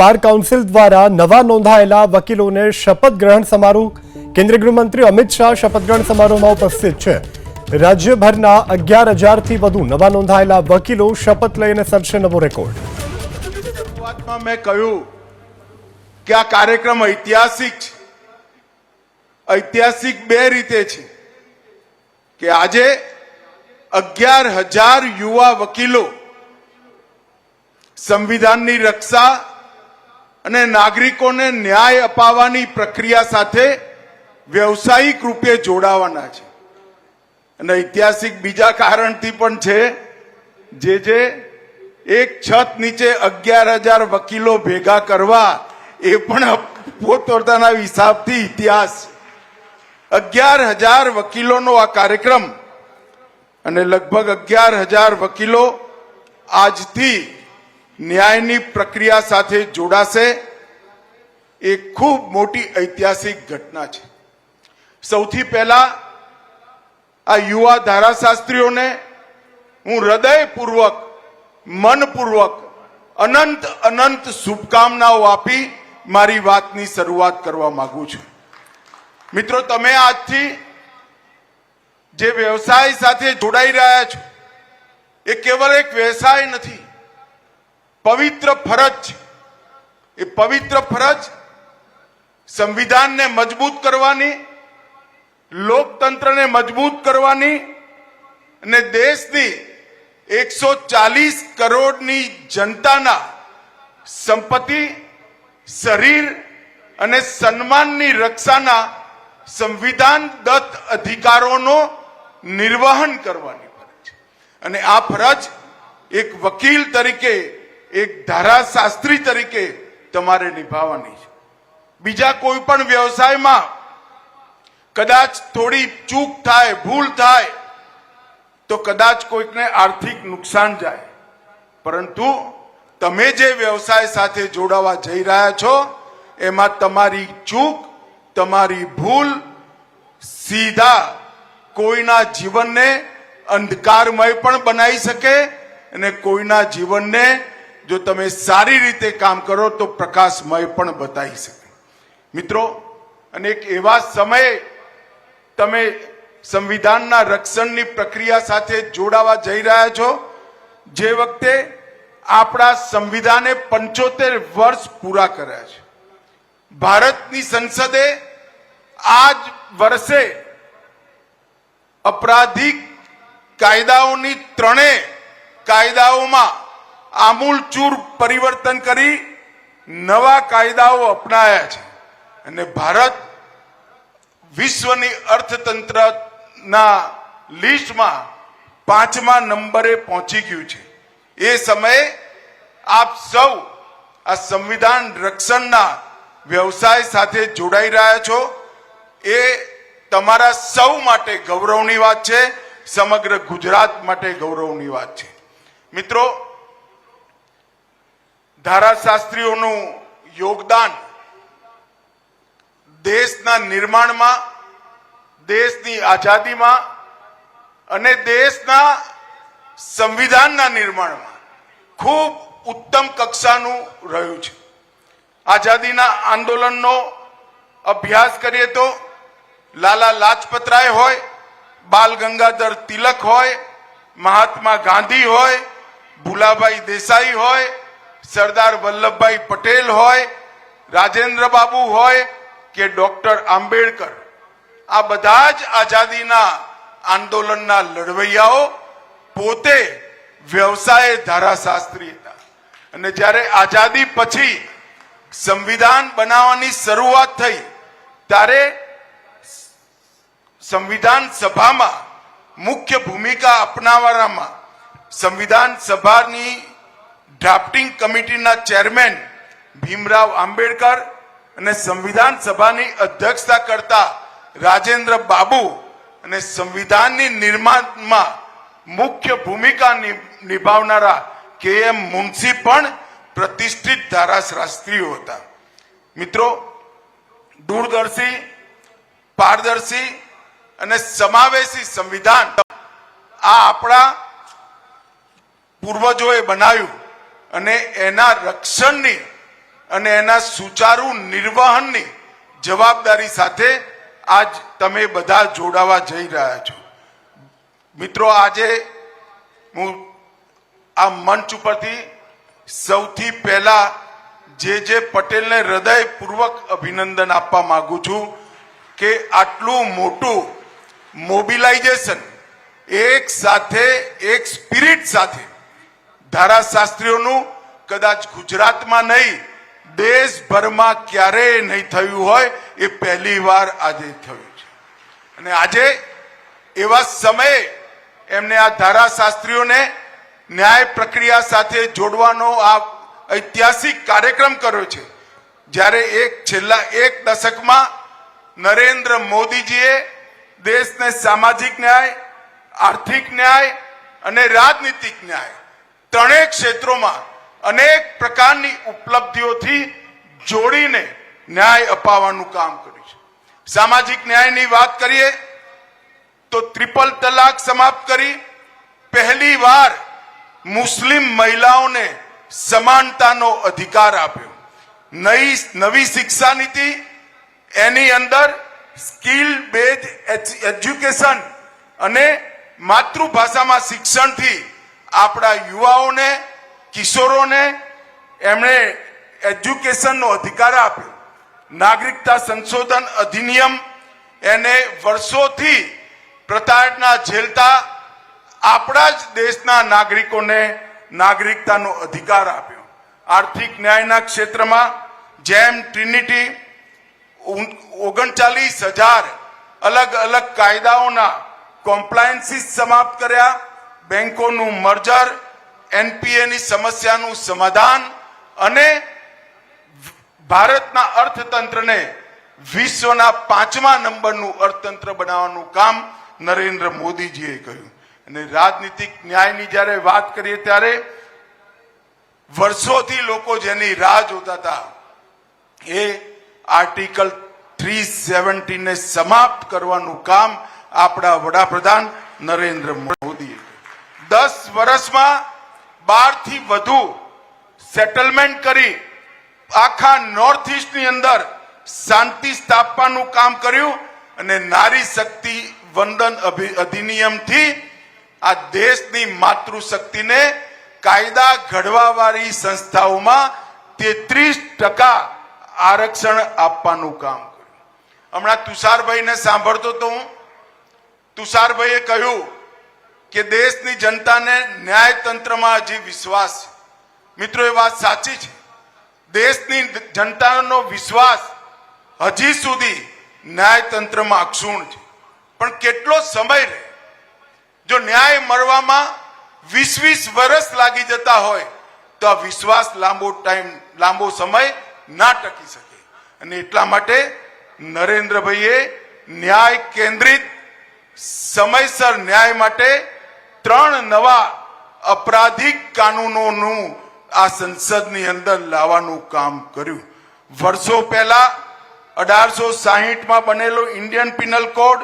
Bar council દ્વારા નવા નોંધાયેલા વકીલોને શપથ ગ્રહણ સમારોહ કેન્દ્રીય ગૃહમંત્રી અમિત શાહ શપથ ગ્રહણ સમારોહમાં ઉપસ્થિત છે। રાજ્યભરના 11,000થી વધુ નવા નોંધાયેલા વકીલો શપથ લઈને સર્જશે નવો રેકોર્ડ। શરૂઆતમાં મેં કહ્યું કે આ કાર્યક્રમ ઐતિહાસિક છે। ઐતિહાસિક બે રીતે છે કે આજે 11,000 યુવા વકીલો સંવિધાનની રક્ષા અને નાગરિકોને ન્યાય અપાવવાની પ્રક્રિયા સાથે વ્યવસાયિક રૂપે જોડાવાના છે। અને ઐતિહાસિક બીજા કારણથી પણ છે જે એક છત નીચે 11,000 વકીલો ભેગા કરવા એ પણ પોતપોતાના હિસાબથી ઇતિહાસ। 11,000 વકીલોનો આ કાર્યક્રમ અને લગભગ 11,000 વકીલો આજથી ન્યાયની પ્રક્રિયા સાથે જોડાશે। એ ખૂબ મોટી ઐતિહાસિક ઘટના છે। સૌથી પહેલા આ યુવા ધારાશાસ્ત્રીઓને હું હૃદયપૂર્વક મનપૂર્વક અનંત અનંત શુભકામનાઓ આપી મારી વાતની શરૂઆત કરવા માંગુ છું। મિત્રો, તમે આજથી જે વ્યવસાય સાથે જોડાઈ રહ્યા છો એ કેવળ એક વ્યવસાય નથી, પવિત્ર ફરજ છે। એ પવિત્ર ફરજ સંવિધાનને મજબૂત કરવાની, લોકતંત્રને મજબૂત કરવાની અને દેશની 140 કરોડની જનતાના સંપત્તિ, શરીર અને સન્માનની રક્ષાના સંવિધાન દત્ત અધિકારોનો નિર્વહન કરવાની ફરજ છે। અને આ ફરજ એક વકીલ તરીકે, એક ધારાશાસ્ત્રી તરીકે તમારે નિભાવવાની છે। બીજા કોઈ પણ વ્યવસાયમાં કદાચ થોડી ચૂક થાય, ભૂલ થાય તો કદાચ કોઈકને આર્થિક નુકસાન જાય, પરંતુ તમે જે વ્યવસાય સાથે જોડાવા જઈ રહ્યા છો એમાં તમારી ચૂક, તમારી ભૂલ સીધા કોઈના જીવનને અંધકારમય પણ બનાવી શકે અને કોઈના જીવનને જો તમે સારી રીતે કામ કરો તો પ્રકાશમય પણ બતાવી શકે। મિત્રો, અને એક એવા સમયે તમે સંવિધાનના રક્ષણની પ્રક્રિયા સાથે જોડાવા જઈ રહ્યા છો જે વખતે આપણા સંવિધાને 75 વર્ષ પૂરા કર્યા છે। ભારતની સંસદે આ જ વર્ષે અપરાધિક કાયદાઓની ત્રણેય કાયદાઓમાં આમૂલચૂર પરિવર્તન કરી નવા કાયદાઓ અપનાયા છે અને ભારત વિશ્વની અર્થતંત્રના લિસ્ટમાં 5મા નંબરે પહોંચી ગયું છે। એ સમયે આપ સૌ આ સંવિધાન રક્ષણના વ્યવસાય સાથે જોડાઈ રહ્યા છો એ તમારા સૌ માટે ગૌરવની વાત છે, સમગ્ર ગુજરાત માટે ગૌરવની વાત છે। મિત્રો, ધારાશાસ્ત્રીઓનું યોગદાન દેશના નિર્માણમાં, દેશની આઝાદીમાં અને દેશના સંવિધાનના નિર્માણમાં ખૂબ ઉત્તમ કક્ષાનું રહ્યું છે। આઝાદીના આંદોલનનો અભ્યાસ કરીએ તો લાલા લાજપતરાય હોય, બાલ ગંગાધર તિલક હોય, મહાત્મા ગાંધી હોય, ભુલાભાઈ દેસાઈ હોય, સરદાર વલ્લભભાઈ પટેલ હોય, રાજેન્દ્ર બાબુ હોય કે ડોક્ટર આંબેડકર, આ બધા જ આઝાદીના આંદોલનના લડવૈયાઓ પોતે વ્યવસાય ધારાશાસ્ત્રી હતા। અને જ્યારે આઝાદી પછી સંવિધાન બનાવવાની શરૂઆત થઈ ત્યારે સંવિધાન સભામાં મુખ્ય ભૂમિકા અપનાવવામાં સંવિધાન સભાની ડ્રાફ્ટિંગ કમિટીના ચેરમેન ભીમરાવ આંબેડકર અને સંવિધાન સભાની અધ્યક્ષતા કરતા રાજેન્દ્ર બાબુ અને સંવિધાનની નિર્માણમાં મુખ્ય ભૂમિકા નિભાવનારા KM મુનશી પણ પ્રતિષ્ઠિત ધારાશાસ્ત્રીઓ હતા। મિત્રો, દૂરદર્શી, પારદર્શી અને સમાવેશી સંવિધાન આ આપણા પૂર્વજોએ બનાવ્યું અને એના રક્ષણની અને એના સુચારુ નિર્વહનની જવાબદારી સાથે આજ તમે બધા જોડાવા જઈ રહ્યા છો. મિત્રો, આજે હું આ મંચ ઉપરથી સૌથી પહેલા જે પટેલને હૃદયપૂર્વક અભિનંદન આપવા માંગુ છું કે આટલું મોટું મોબિલાઇઝેશન એક સાથે એક સ્પિરિટ સાથે ધારાશાસ્ત્રીઓનું કદાચ ગુજરાતમાં નહીં દેશભરમાં ક્યારેય નહીં થયું હોય એ પહેલી વાર આજે થયું છે. અને આજે એવા સમયે એમને આ ધારાશાસ્ત્રીઓને ન્યાય પ્રક્રિયા સાથે જોડવાનો આ ઐતિહાસિક કાર્યક્રમ કર્યો છે. જ્યારે છેલ્લા એક દશકમાં નરેન્દ્ર મોદીજીએ દેશને સામાજિક ન્યાય, આર્થિક ન્યાય અને રાજનીતિક ન્યાય ત્રણેય ક્ષેત્રોમાં અનેક પ્રકારની ઉપલબ્ધિઓથી જોડીને ન્યાય અપાવવાનું કામ કર્યું છે. સામાજિક ન્યાયની વાત કરીએ તો ટ્રિપલ તલાક સમાપ્ત કરી પહેલી વાર મુસ્લિમ મહિલાઓને સમાનતાનો અધિકાર આપ્યો. નવી શિક્ષા નીતિ, એની અંદર સ્કિલ બેઝ એજ્યુકેશન અને માતૃભાષામાં શિક્ષણથી આપણા યુવાઓને, કિશોરોને એમણે એજ્યુકેશનનો અધિકાર આપ્યો. નાગરિકતા સંશોધન અધિનિયમ એને વર્ષોથી પ્રતાડના ઝેલતા આપણા જ દેશના નાગરિકોને નાગરિકતાનો અધિકાર આપ્યો. આર્થિક ન્યાયના ક્ષેત્રમાં જેમ ટ્રિનિટી 39,000 અલગ અલગ કાયદાઓના કોમ્પ્લાયન્સીસ સમાપ્ત કર્યા. બેંકોનું મર્જર, એનપીએની સમસ્યાનું સમાધાન અને ભારતના અર્થતંત્રને વિશ્વના 5મા નંબરનું અર્થતંત્ર બનાવવાનું કામ નરેન્દ્ર મોદીજીએ કહ્યું. અને રાજનીતિક ન્યાયની જ્યારે વાત કરીએ ત્યારે વર્ષોથી લોકો જેની રાહ જોતા હતા એ આર્ટિકલ 370 ને સમાપ્ત કરવાનું કામ આપણા વડાપ્રધાન નરેન્દ્ર મોદીએ 10 વર્ષમાં 12 થી વધુ સેટલમેન્ટ કરી આખા નોર્થ ઇસ્ટની અંદર શાંતિ સ્થાપવાનું કામ કર્યું. અને નારી શક્તિ વંદન અધિનિયમથી આ દેશની માતૃશક્તિને કાયદા ઘડવાવાળી સંસ્થાઓમાં 33% આરક્ષણ આપવાનું કામ કર્યું. હમણાં તુષારભાઈને સાંભળતો તો હું, તુષારભાઈએ કહ્યું કે દેશની જનતાને ન્યાયતંત્રમાં હજી વિશ્વાસ છે. મિત્રો, એ વાત સાચી છે. દેશની જનતાનો વિશ્વાસ હજી સુધી ન્યાયતંત્રમાં અક્ષુણ છે. પણ કેટલો સમય રહે? જો ન્યાય મળવામાં 20 વર્ષ લાગી જતા હોય તો આ વિશ્વાસ લાંબો સમય ના ટકી શકે. અને એટલા માટે નરેન્દ્રભાઈએ ન્યાય કેન્દ્રિત સમયસર ન્યાય માટે 3 નવા અપરાધિક કાનૂનોનું આ સંસદની અંદર લાવવાનું કામ કર્યું. વર્ષો પહેલા 1860માં બનેલો Indian penal code,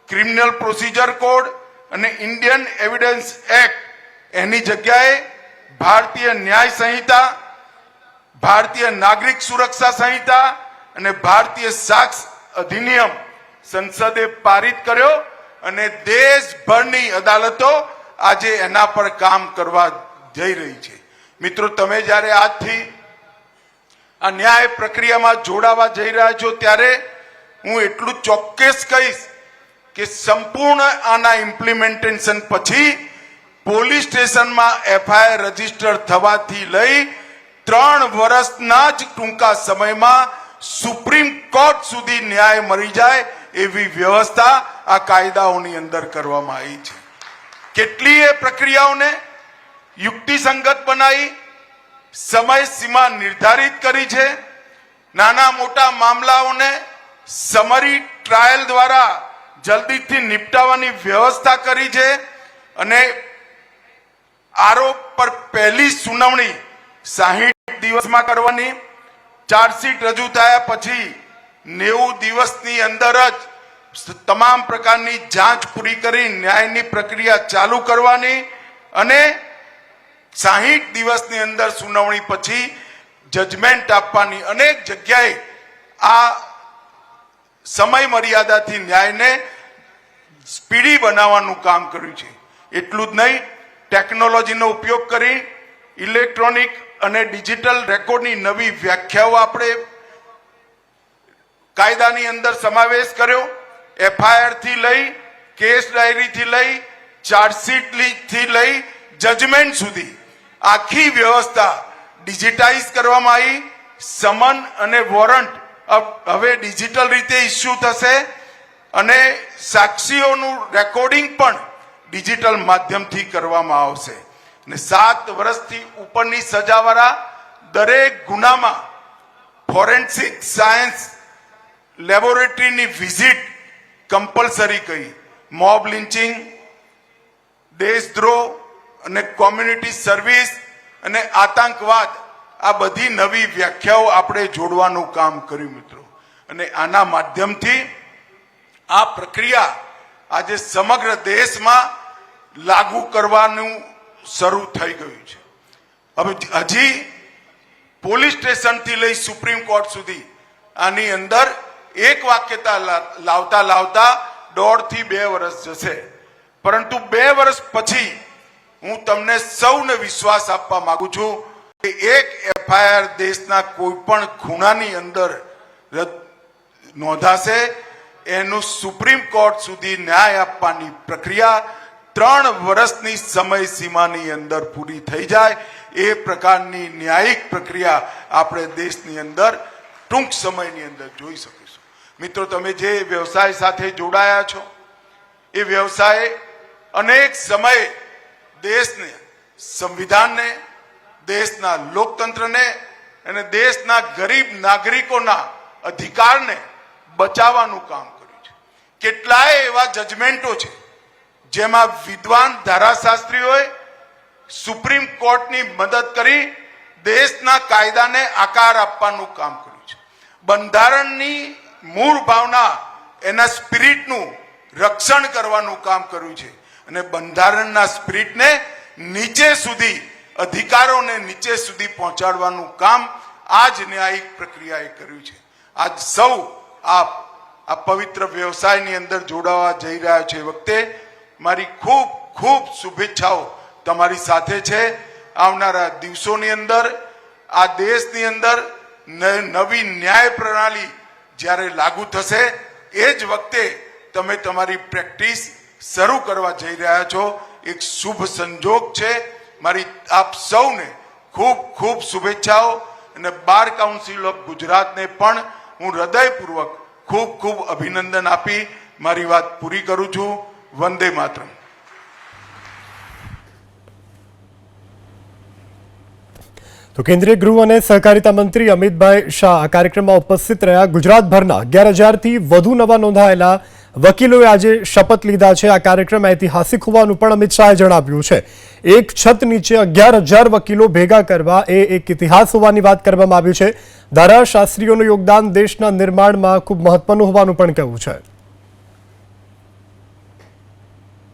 criminal procedure code અને ઇન્ડિયન એવિડન્સ એક્ટ એની જગ્યાએ ભારતીય ન્યાય સંહિતા, ભારતીય નાગરિક સુરક્ષા સંહિતા અને ભારતીય સાક્ષ્ય અધિનિયમ સંસદે પારિત કર્યો. અને દેશભરની અદાલતો આજે એના પર કામ કરવા જઈ રહી છે. મિત્રો, તમે જ્યારે આજથી આ ન્યાય પ્રક્રિયામાં જોડાવા જઈ રહ્યા છો ત્યારે હું એટલું ચોક્કસ કહીશ કે સંપૂર્ણ આના ઇમ્પ્લિમેન્ટેશન પછી પોલીસ સ્ટેશનમાં એફઆઈઆર રજીસ્ટર થવાથી લઈ 3 વર્ષના જ ટૂંકા સમયમાં સુપ્રીમ કોર્ટ સુધી ન્યાય મળી જાય એવી વ્યવસ્થા આ કાયદાઓની અંદર કરવામાં આવી છે. કેટલીય પ્રક્રિયાઓને યુક્તિસંગત બનાવી, સમય સીમા નિર્ધારિત કરી છે. નાના મોટા મામલાઓને સમરી ટ્રાયલ દ્વારા જલ્દીથી નિપટાવવાની વ્યવસ્થા કરી છે. અને આરોપ પર પહેલી સુનાવણી 60 દિવસમાં કરવાની, ચાર્જશીટ રજૂ થયા પછી 90 દિવસની અંદર જ તમામ પ્રકારની જાંચ પૂરી કરી ન્યાયની પ્રક્રિયા ચાલુ કરવાની અને 60 દિવસની અંદર સુનાવણી પછી જજમેન્ટ આપવાની, અનેક જગ્યાએ આ સમય મર્યાદાથી ન્યાયને સ્પીડી બનાવવાનું કામ કર્યું છે. એટલું જ નહીં, ટેકનોલોજીનો ઉપયોગ કરી ઇલેક્ટ્રોનિક અને ડિજિટલ રેકોર્ડની નવી વ્યાખ્યાઓ આપણે કાયદાની અંદર સમાવેશ કર્યો. FIR થી લઈ, કેસ ડાયરીથી લઈ, ચાર્જશીટથી લઈ જજમેન્ટ સુધી આખી વ્યવસ્થા ડિજિટાઇઝ કરવામાં આવી. સમન અને વોરંટ હવે ડિજિટલ રીતે ઇસ્યુ થશે અને સાક્ષીઓનું રેકોર્ડિંગ પણ ડિજિટલ માધ્યમથી કરવામાં આવશે. અને 7 વર્ષથી ઉપરની સજાવાળા દરેક ગુનામાં ફોરેન્સિક સાયન્સ લેબોરેટરીની વિઝિટ કમ્પલસરી કરી. મોબ લિન્ચિંગ, દેશદ્રોહ અને કોમ્યુનિટી સર્વિસ અને આતંકવાદ, આ બધી નવી વ્યાખ્યાઓ આપણે જોડવાનું કામ કર્યું મિત્રો. અને આના માધ્યમથી આ પ્રક્રિયા આજે સમગ્ર દેશમાં લાગુ કરવાનું શરૂ થઈ ગયું છે. હવે હજી પોલીસ સ્ટેશનથી લઈ સુપ્રીમ કોર્ટ સુધી આની અંદર એક વાક્યતા લાવતા 1.5 થી 2 વર્ષ જશે. પરંતુ 2 વર્ષ પછી હું તમને સૌને વિશ્વાસ આપવા માંગુ છું કે એક FIR દેશના કોઈ પણ ખૂણાની અંદર નોંધાશે, એનું સુપ્રીમ કોર્ટ સુધી ન્યાય આપવાની પ્રક્રિયા 3 વર્ષની સમય સીમાની અંદર પૂરી થઈ જાય એ પ્રકારની ન્યાયિક પ્રક્રિયા આપણે દેશની અંદર ટૂંક સમયની અંદર જોઈ શકીશું. મિત્રો, તમે જે વ્યવસાય સાથે જોડાયા છો એ વ્યવસાય અનેક સમયે દેશને, સંવિધાનને, દેશના લોકતંત્રને અને દેશના ગરીબ નાગરિકોના અધિકારને બચાવવાનું કામ કર્યું છે. કેટલાય એવા જજમેન્ટો છે જેમાં વિદ્વાન ધારાશાસ્ત્રીઓએ સુપ્રીમ કોર્ટની મદદ કરી દેશના કાયદાને આકાર આપવાનું કામ કર્યું છે. બંધારણની મૂળ ભાવના, એના સ્પિરિટનું રક્ષણ કરવાનું કામ કર્યું છે. અને બંધારણના સ્પિરિટને નીચે સુધી, અધિકારોને નીચે સુધી પહોંચાડવાનું કામ આ જ ન્યાયિક પ્રક્રિયાએ કર્યું છે. આજ સૌ આ પવિત્ર વ્યવસાયની અંદર જોડાવા જઈ રહ્યા છે વખતે મારી ખૂબ ખૂબ શુભેચ્છાઓ તમારી સાથે છે. આવનારા દિવસોની અંદર આ દેશની અંદર નવી ન્યાય પ્રણાલી જ્યારે લાગુ થશે એ જ વખતે તમે તમારી પ્રેક્ટિસ શરૂ કરવા જઈ રહ્યા છો. એક શુભ સંજોગ છે. મારી આપ સૌને ખૂબ ખૂબ શુભેચ્છાઓ. અને બાર કાઉન્સિલ ઓફ ગુજરાતને પણ હું હૃદયપૂર્વક ખૂબ ખૂબ અભિનંદન આપી મારી વાત પૂરી કરું છું. વંદે માતરમ. તો કેન્દ્રીય ગૃહ અને સહકારિતા મંત્રી અમિતભાઈ શાહ આ કાર્યક્રમમાં ઉપસ્થિત રહ્યા. ગુજરાતભરના 11,000થી વધુ નવા નોંધાયેલા વકીલોએ આજે શપથ લીધા છે. આ કાર્યક્રમ ઐતિહાસિક હોવાનું પણ અમિત શાહે જણાવ્યું છે. એક છત નીચે 11,000 વકીલો ભેગા કરવા એ એક ઇતિહાસ હોવાની વાત કરવામાં આવી છે. ધારાશાસ્ત્રીઓનું યોગદાન દેશના નિર્માણમાં ખૂબ મહત્વનું હોવાનું પણ કહેવું છે.